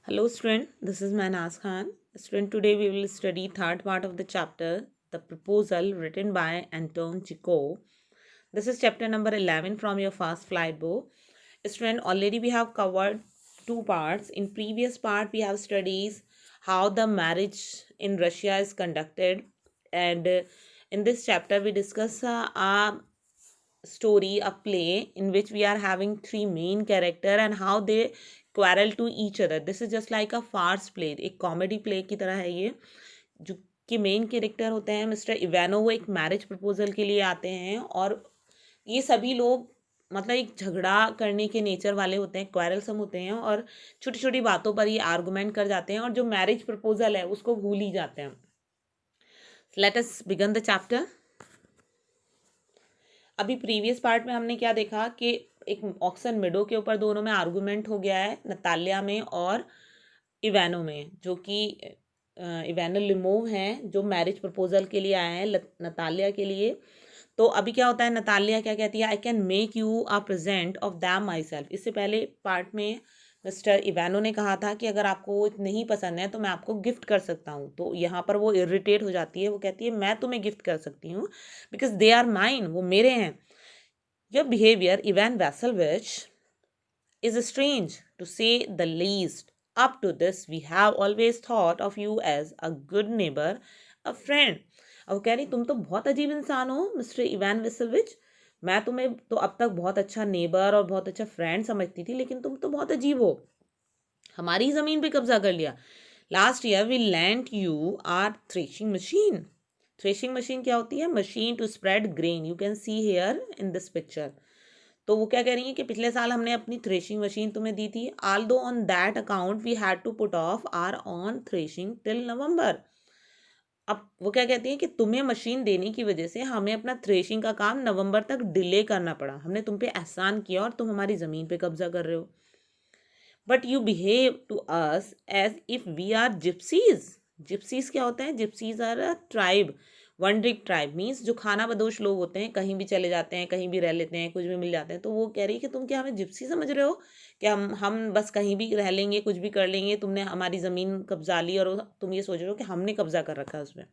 Hello student, this is Manaz Khan. Student, today we will study third part of the chapter, The Proposal, written by Anton Chekhov. This is chapter number 11 from your Fast Flight book. Student, already we have covered two parts. In previous part, we have studies how the marriage in Russia is conducted, and in this chapter we discuss a story, a play in which we are having three main character and how they quarrel to each other. This is just like a farce play, एक comedy play की तरह है ये, जो कि main character होते हैं mister इवानो। वो एक मैरिज प्रपोजल के लिए आते हैं और ये सभी लोग मतलब एक झगड़ा करने के नेचर वाले होते हैं, क्वारलसम होते हैं और छोटी छोटी बातों पर ये आर्गुमेंट कर जाते हैं और जो मैरिज प्रपोजल है उसको भूल ही जाते हैं। Let us begin the chapter. अभी प्रीवियस पार्ट में हमने क्या देखा कि एक ऑक्सन मिडो के ऊपर दोनों में आर्गुमेंट हो गया है, नतालिया में और इवानो में, जो कि इवानो लिमोव हैं जो मैरिज प्रपोजल के लिए आए हैं नतालिया के लिए। तो अभी क्या होता है, नतालिया क्या कहती है, I can make you a present of them my self. इससे पहले पार्ट में मिस्टर इवानो ने कहा था कि अगर आपको नहीं पसंद है तो मैं आपको गिफ्ट कर सकता हूँ। तो यहाँ पर वो इरिटेट हो जाती है, वो कहती है मैं तुम्हें गिफ्ट कर सकती हूँ बिकॉज दे आर माइन, वो मेरे हैं। Your behaviour Ivan Vasilevich is strange to say the least. Up to this, we have always thought of you as a good neighbor, a friend. अब कह रही तुम तो बहुत अजीब इंसान हो मिस्टर इवान वेसलविच। मैं तुम्हें तो अब तक बहुत अच्छा नेबर और बहुत अच्छा फ्रेंड समझती थी, लेकिन तुम तो बहुत अजीब हो, हमारी ज़मीन पे कब्जा कर लिया। Last year we land you are threshing machine. Threshing machine क्या होती है, machine to spread grain, you can see here in this picture. तो वो क्या कह रही है कि पिछले साल हमने अपनी थ्रेशिंग मशीन तुम्हें दी थी, although on that account we had to put off our on threshing till November. अब वो क्या कहती है कि तुम्हें मशीन देने की वजह से हमें अपना थ्रेशिंग का काम नवंबर तक डिले करना पड़ा, हमने तुम पे एहसान किया और तुम हमारी ज़मीन पे कब्जा कर रहे हो। But you behave to us as if we are gypsies. Gypsies क्या होते हैं, gypsies are a tribe, wandering tribe means जो खाना बदोश लोग होते हैं, कहीं भी चले जाते हैं, कहीं भी रह लेते हैं, कुछ भी मिल जाते हैं। तो वो कह रही है कि तुम क्या हमें जिप्सी समझ रहे हो कि हम बस कहीं भी रह लेंगे, कुछ भी कर लेंगे, तुमने हमारी ज़मीन कब्जा ली और तुम ये सोच रहे हो कि हमने कब्जा कर रखा है उसमें।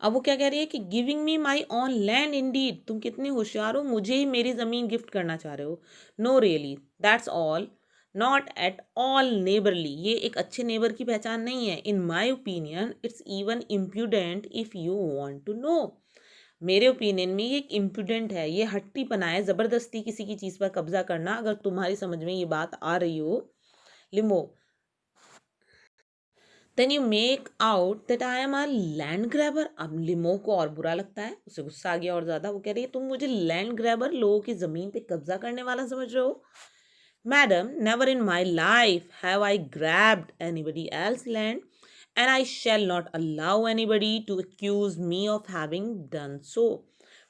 अब वो क्या कह रही है कि giving me my on land Indeed, तुम कितने होशियार हो, मुझे ही मेरी ज़मीन गिफ्ट करना चाह रहे हो। No really that's all not at all neighbourly, ये एक अच्छे नेबर की पहचान नहीं है। In my opinion it's even impudent if you want to know. मेरे ओपिनियन में ये एक इम्प्यूडेंट है, ये हट्टीपना है, ज़बरदस्ती किसी की चीज़ पर कब्जा करना, अगर तुम्हारी समझ में ये बात आ रही हो। Lomov, then you make out that I am a land grabber. अब लिमो को और बुरा लगता है, उसे गुस्सा आ गया और ज़्यादा। वो कह रही है तुम मुझे लैंड ग्रैबर, लोगों की ज़मीन पे कब्जा करने वाला समझ रहे हो। Madam, never in my life have I grabbed anybody else land and I shall not allow anybody to accuse me of having done so.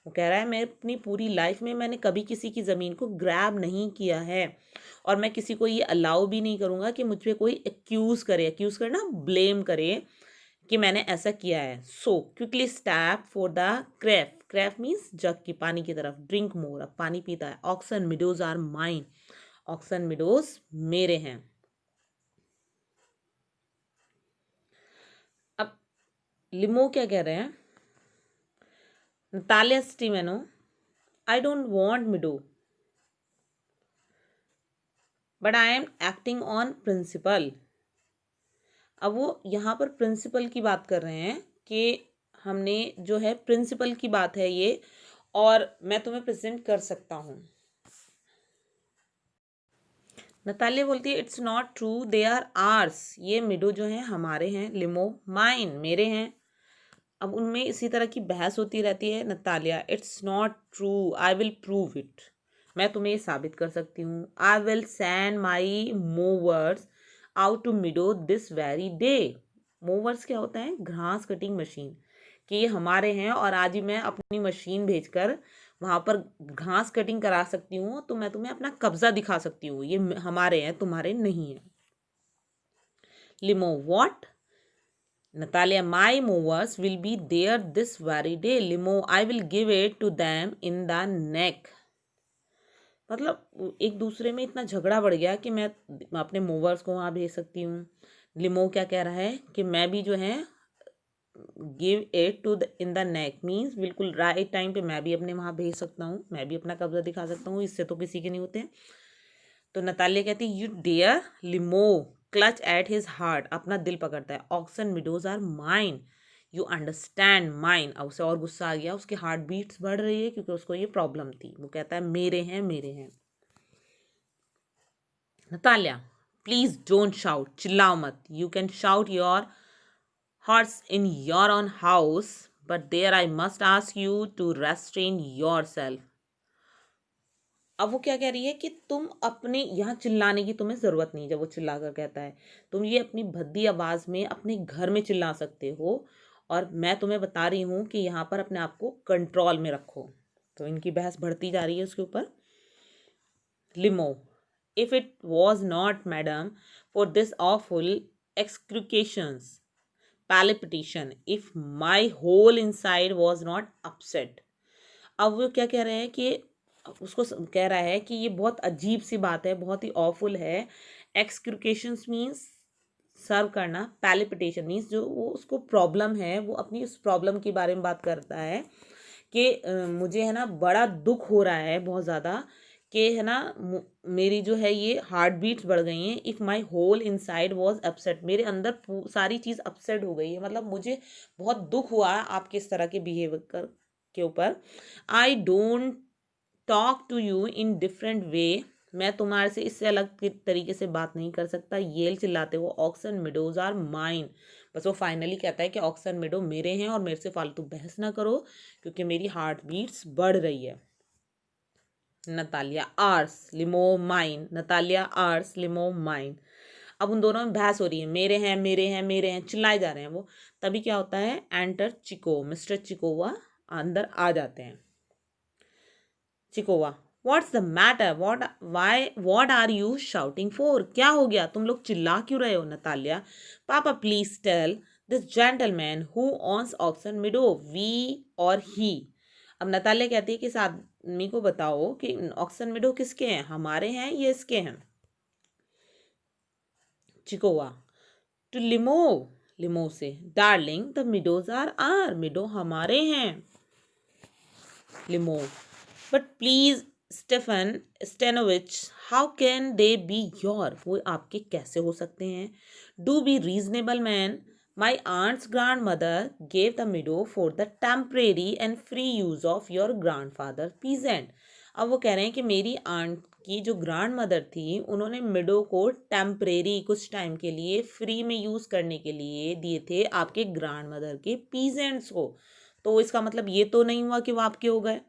वो कह रहा है मैं अपनी पूरी लाइफ में मैंने कभी किसी की ज़मीन को ग्रैब नहीं किया है और मैं किसी को ये अलाउ भी नहीं करूँगा कि मुझ पे कोई एक्यूज़ करे, एक्यूज़ करना ब्लेम करे कि मैंने ऐसा किया है। So quickly step for the carafe, carafe means jug की पानी की तरफ, ड्रिंक मोर, अब पानी पीता है। Oxen meadows are mine, Oxen Meadows मेरे हैं। अब लिमो क्या कह रहे हैं, Natalya Stepanovna, I don't want meadow but I am acting on principle. अब वो यहाँ पर प्रिंसिपल की बात कर रहे हैं कि हमने जो है प्रिंसिपल की बात है ये, और मैं तुम्हें प्रेजेंट कर सकता हूँ। नतालिया बोलती है it's not true, they are ours, ये मिडो जो हैं हमारे हैं, लिमो माइन मेरे हैं। अब उनमें इसी तरह की बहस होती रहती है। Natalya, it's not true, I will prove it, मैं तुम्हें ये साबित कर सकती हूँ। I will send my mowers out to meadow this very day. Mowers क्या होता है, घास कटिंग मशीन, कि ये हमारे हैं और आज ही मैं अपनी मशीन भेजकर वहाँ पर घास कटिंग करा सकती हूँ, तो मैं तुम्हें अपना कब्जा दिखा सकती हूँ, ये हमारे हैं तुम्हारे नहीं हैं। Limo, what? Natalia, my movers will be there this very day. Limo, I will give it to them in the neck. मतलब एक दूसरे में इतना झगड़ा बढ़ गया कि मैं अपने मूवर्स को वहाँ भेज सकती हूँ। लिमो क्या कह रहा है कि मैं भी जो है give it to the in the neck, means बिल्कुल राइट टाइम पे मैं भी अपने वहाँ भेज सकता हूँ, मैं भी अपना कब्जा दिखा सकता हूँ, इससे तो किसी के नहीं होते। तो नतालिया कहती है you dare. Lomov clutch at his heart, अपना दिल पकड़ता है। Oxen meadows are mine, you understand mine. अब उसे और गुस्सा आ गया, उसकी हार्ट बीट्स बढ़ रही है क्योंकि उसको ये प्रॉब्लम थी। वो कहता है मेरे हैं मेरे हैं। नतालिया प्लीज डोंट शाउट, चिल्लाओ मत। You can shout your hearts in your own house, but there I must ask you to restrain yourself. अब वो क्या कह रही है कि तुम अपने यहाँ चिल्लाने की तुम्हें ज़रूरत नहीं। जब वो चिल्ला कर कहता है तुम ये अपनी भद्दी आवाज़ में अपने घर में चिल्ला सकते हो, और मैं तुम्हें बता रही हूँ कि यहाँ पर अपने आप को कंट्रोल में रखो। तो इनकी बहस बढ़ती जा रही है उसके ऊपर। Limo if it was not madam for this awful excruciations palpitation, if my whole inside was not upset। अब वो क्या कह रहे हैं कि उसको कह रहा है कि ये बहुत अजीब सी बात है, बहुत ही ऑफुल है। एक्सक्रिकेशंस मीन्स सर्व करना, पैलिपिटेशन मीन्स जो वो उसको प्रॉब्लम है, वो अपनी उस प्रॉब्लम के बारे में बात करता है कि मुझे है ना बड़ा दुख हो रहा है बहुत ज़्यादा, कि है ना मेरी जो है ये हार्ट बीट्स बढ़ गई हैं। If my whole inside was upset, मेरे अंदर सारी चीज़ अपसेट हो गई है, मतलब मुझे बहुत दुख हुआ आपके इस तरह के बिहेवियर के ऊपर। I don't talk to you in different way, मैं तुम्हारे से इससे अलग तरीके से बात नहीं कर सकता। येल चिल्लाते हो ऑक्सन मिडोज आर माइन। बस वो फाइनली कहता है कि ऑक्सन मिडो मेरे हैं और मेरे से फालतू बहस ना करो क्योंकि मेरी हार्ट बीट्स बढ़ रही है। Natalya ours Lomov mine, Natalya ours Lomov mine. अब उन दोनों में बहस हो रही है, मेरे हैं मेरे हैं मेरे हैं चिल्लाए जा रहे हैं वो। तभी क्या होता है, एंटर चिको, मिस्टर चिकोवा अंदर आ जाते हैं। Chubukov what's the matter, what are you shouting for, क्या हो गया, तुम लोग चिल्ला क्यों रहे हो। Natalya papa please tell this gentleman who owns Oxen Meadow, we or he. अब नतालिया कहती है कि इस आदमी को बताओ कि ऑक्सन मिडो किसके हैं, हमारे हैं ये इसके हैं। चिकोवा टू लिमो, लिमो से darling the meadows are meadow हमारे हैं। Lomov but please Stepan Stepanovich how can they be your, वो आपके कैसे हो सकते हैं। Do be reasonable man, my aunt's grandmother gave the meadow for the temporary and free use of your grandfather peasant. अब वो कह रहे हैं कि मेरी आंट की जो ग्रांड मदर थी उन्होंने मिडो को टेम्परेरी कुछ टाइम के लिए फ्री में यूज़ करने के लिए दिए थे आपके ग्रांड मदर के पीजेंट्स को। तो इसका मतलब ये तो नहीं हुआ कि वो आपके हो गए।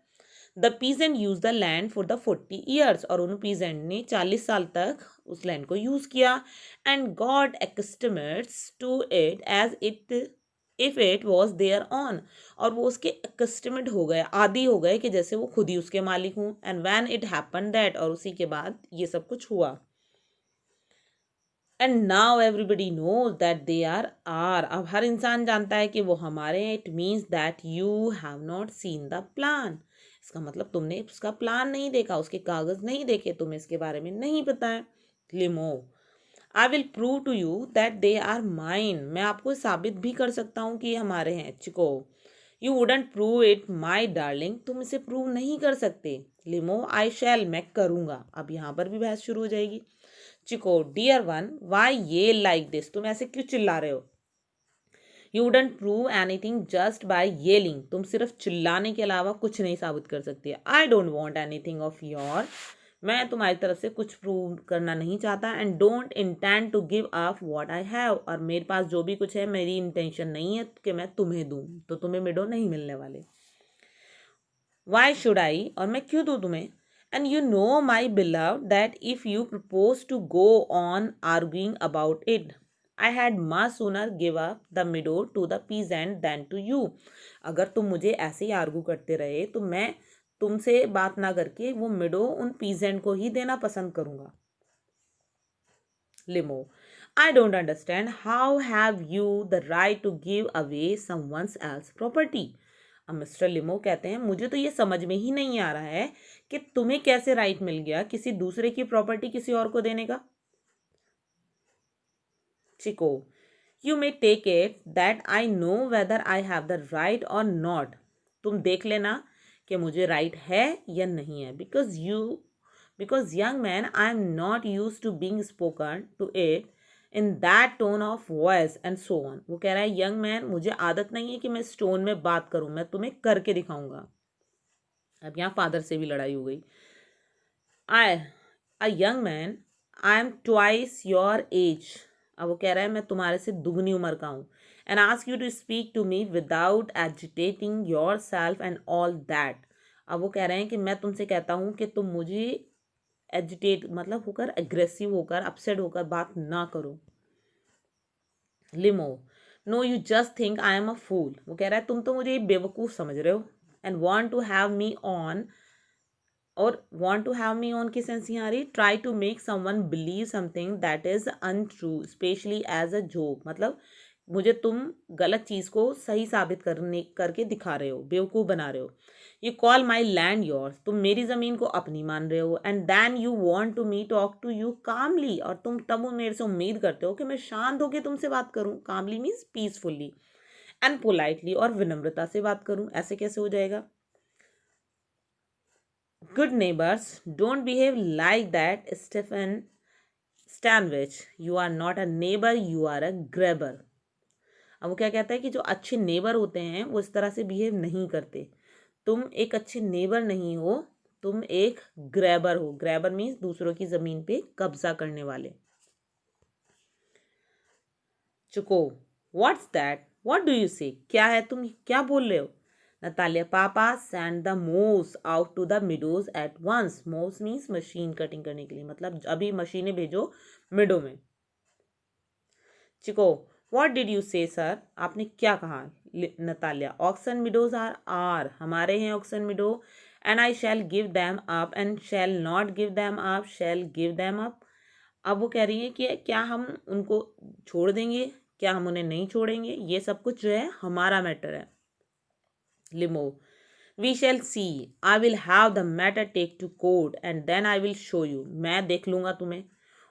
The peasant use the land for the 40 years, और उन पीजेंट ने 40 साल तक उस लैंड को यूज किया। And got accustomed to it as it if it was their own, और वो उसके कस्टमर्ड हो गए, आदि हो गए कि जैसे वो खुद ही उसके मालिक हूँ। And when it happen that, और उसी के बाद ये सब कुछ हुआ। And now everybody knows that they are, अब हर इंसान जानता है कि वो हमारे हैं। It means that you have not seen the plan, इसका मतलब तुमने उसका प्लान नहीं देखा, उसके कागज नहीं देखे, तुम्हें इसके बारे में नहीं पता है। Lomov I will prove to you that they are mine, मैं आपको साबित भी कर सकता हूँ कि ये हमारे हैं। Chubukov you wouldn't prove it my darling, तुम इसे प्रूव नहीं कर सकते। लिमो आई शैल, मैं करूँगा। अब यहाँ पर भी बहस शुरू हो जाएगी। Chubukov dear one why yell like this, तुम ऐसे क्यों चिल्ला रहे हो। You wouldn't prove anything just by yelling, तुम सिर्फ चिल्लाने के अलावा कुछ नहीं साबित कर सकती। I don't want anything of your, मैं तुम्हारी तरफ से कुछ प्रूव करना नहीं चाहता। And don't intend to give up what I have, और मेरे पास जो भी कुछ है मेरी इंटेंशन नहीं है कि मैं तुम्हें दूं, तो तुम्हें मिडो नहीं मिलने वाले। वाई शुड आई, और मैं क्यों दूं तुम्हें। And you know my belief that if you propose to go on arguing about it I had much sooner give up the meadow to the peasant than to you, अगर तुम मुझे ऐसे ही argue करते रहे तो मैं तुमसे बात ना करके वो मिडो उन पीजेंट को ही देना पसंद करूंगा। Lomov I don't understand how have you the right to give away someone's else property, अब मिस्टर लिमो कहते हैं मुझे तो ये समझ में ही नहीं आ रहा है कि तुम्हें कैसे राइट मिल गया किसी दूसरे की प्रॉपर्टी किसी और को देने का। Chubukov, you may take it that I know whether I have the right or not. तुम देख लेना कि मुझे राइट है या नहीं है, because young man I am not use to being spoken to it in that tone of voice and so on. वो कह रहा है यंग मैन मुझे आदत नहीं है कि मैं इस टोन में बात करूं, मैं तुम्हें करके दिखाऊंगा। अब यहाँ फादर से भी लड़ाई हो गई। I a young man, I am twice your age. अब वो कह रहा है मैं तुम्हारे से दुगनी उम्र का हूँ। And ask you to speak to me without agitating yourself and all that. अब वो कह रहे हैं कि मैं तुमसे कहता हूँ कि तुम मुझे एजिटेट मतलब होकर, एग्रेसिव होकर, अपसेट होकर बात ना करो। Lomov, no you just think I am a fool. वो कह रहा है तुम तो मुझे बेवकूफ़ समझ रहे हो। And want to have me on, और want to have me on की सेंस यहाँ आ रही, try to make someone believe something that is untrue especially as a joke. मतलब मुझे तुम गलत चीज़ को सही साबित करके दिखा रहे हो, बेवकूफ़ बना रहे हो। You call my land yours, तुम मेरी ज़मीन को अपनी मान रहे हो। And then you want to me talk to you calmly, और तुम तब मेरे से उम्मीद करते हो कि मैं शांत होकर तुमसे बात करूँ। कामली मीन्स पीसफुल्ली, एंड पोलाइटली, और विनम्रता से बात करूँ। ऐसे कैसे हो जाएगा? Good neighbors don't behave like that, Stephen Stanwich. You are not a neighbor, you are a grabber. अब वो क्या कहता है कि जो अच्छे नेबर होते हैं वो इस तरह से बिहेव नहीं करते। तुम एक अच्छे नेबर नहीं हो, तुम एक ग्रैबर हो। ग्रैबर मीन्स दूसरों की जमीन पे कब्जा करने वाले। चुको, what's that, what do you से, क्या है, तुम क्या बोल रहे हो? Natalya, papa send the mows out to the meadows at once. Mows means machine cutting करने के लिए, मतलब अभी मशीनें भेजो मिडो में। Chubukov, what did you say sir, आपने क्या कहा? नतालिया, ऑक्सन मिडोज आर हमारे हैं oxen meadow. And I shall give them up and shall not give them up, shall give them up. अब वो कह रही है कि क्या हम उनको छोड़ देंगे, क्या हम उन्हें नहीं छोड़ेंगे, ये सब कुछ जो है हमारा मैटर है। Lomov, we shall see, I will have the matter take to court and then I will show you. मैं देख लूंगा तुम्हें,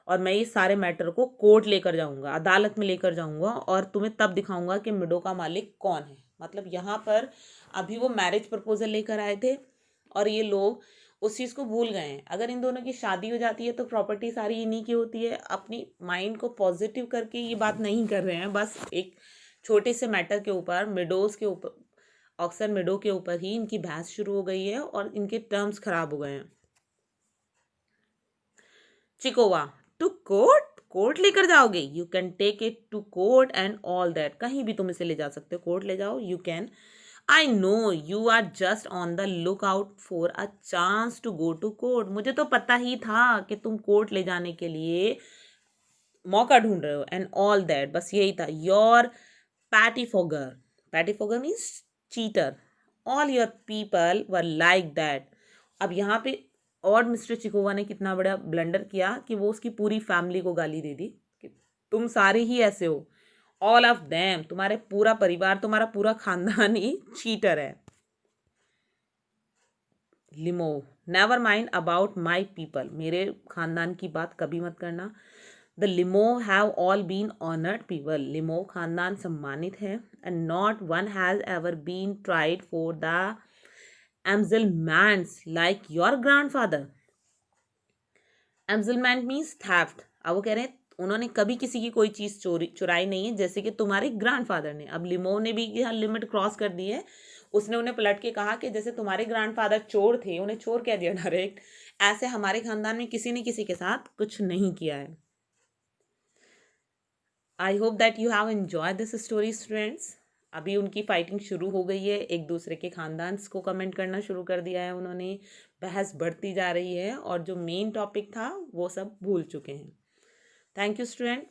और मैं ये सारे मैटर को कोर्ट लेकर जाऊंगा, अदालत में लेकर जाऊंगा, और तुम्हें तब दिखाऊंगा कि मिडो का मालिक कौन है। मतलब यहाँ पर अभी वो मैरिज प्रपोजल लेकर आए थे और ये लोग उस चीज़ को भूल गए हैं। अगर इन दोनों की शादी हो जाती है तो प्रॉपर्टी सारी इन्हीं की होती है। अपनी माइंड को पॉजिटिव करके ये बात नहीं कर रहे हैं, बस एक छोटे से मैटर के ऊपर, मिडोज के ऊपर, ऑक्सन मिडो के ऊपर ही इनकी बहस शुरू हो गई है और इनके टर्म्स खराब हो गए हैं। चिकोवा, टू कोर्ट, कोर्ट लेकर जाओगे? You can take it to court and all that, कहीं भी तुम इसे ले जा सकते हो, कोर्ट ले जाओ, you can. I know you are just on the look out for a chance to go to court. मुझे तो पता ही था कि तुम कोर्ट ले जाने के लिए मौका ढूंढ रहे हो। एंड ऑल दैट, बस यही था। Your pettifogger, pettifogger means cheater, all your people were like that. अब यहाँ पे और मिस्टर चिकोवा ने कितना बड़ा ब्लंडर किया कि वो उसकी पूरी फैमिली को गाली दे दी कि तुम सारे ही ऐसे हो, ऑल ऑफ देम, तुम्हारे पूरा परिवार, तुम्हारा पूरा खानदान ही चीटर है। Limo, never mind about my people, मेरे खानदान की बात कभी मत करना। The Limo have all been honoured people, Limo खानदान सम्मानित है। And not one has ever been tried for the embezzlements like your grandfather. Embezzlement means theft. अब वो कह रहे हैं उन्होंने कभी किसी की कोई चीज़ चुराई नहीं है जैसे कि तुम्हारे ग्रैंडफादर ने। अब लिमो ने भी यहाँ लिमिट क्रॉस कर दी है। उसने उन्हें पलट के कहा कि जैसे तुम्हारे ग्रैंडफादर चोर थे, उन्हें चोर कह दिया डायरेक्ट, ऐसे हमारे खानदान में किसी ने किसी के साथ कुछ नहीं किया है। I hope that you have enjoy this story students. अभी उनकी फाइटिंग शुरू हो गई है, एक दूसरे के खानदान को कमेंट करना शुरू कर दिया है उन्होंने, बहस बढ़ती जा रही है और जो मेन टॉपिक था वो सब भूल चुके हैं। Thank you student,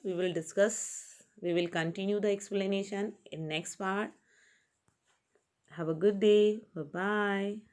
we will continue the explanation in next part. Have a good day. Bye bye.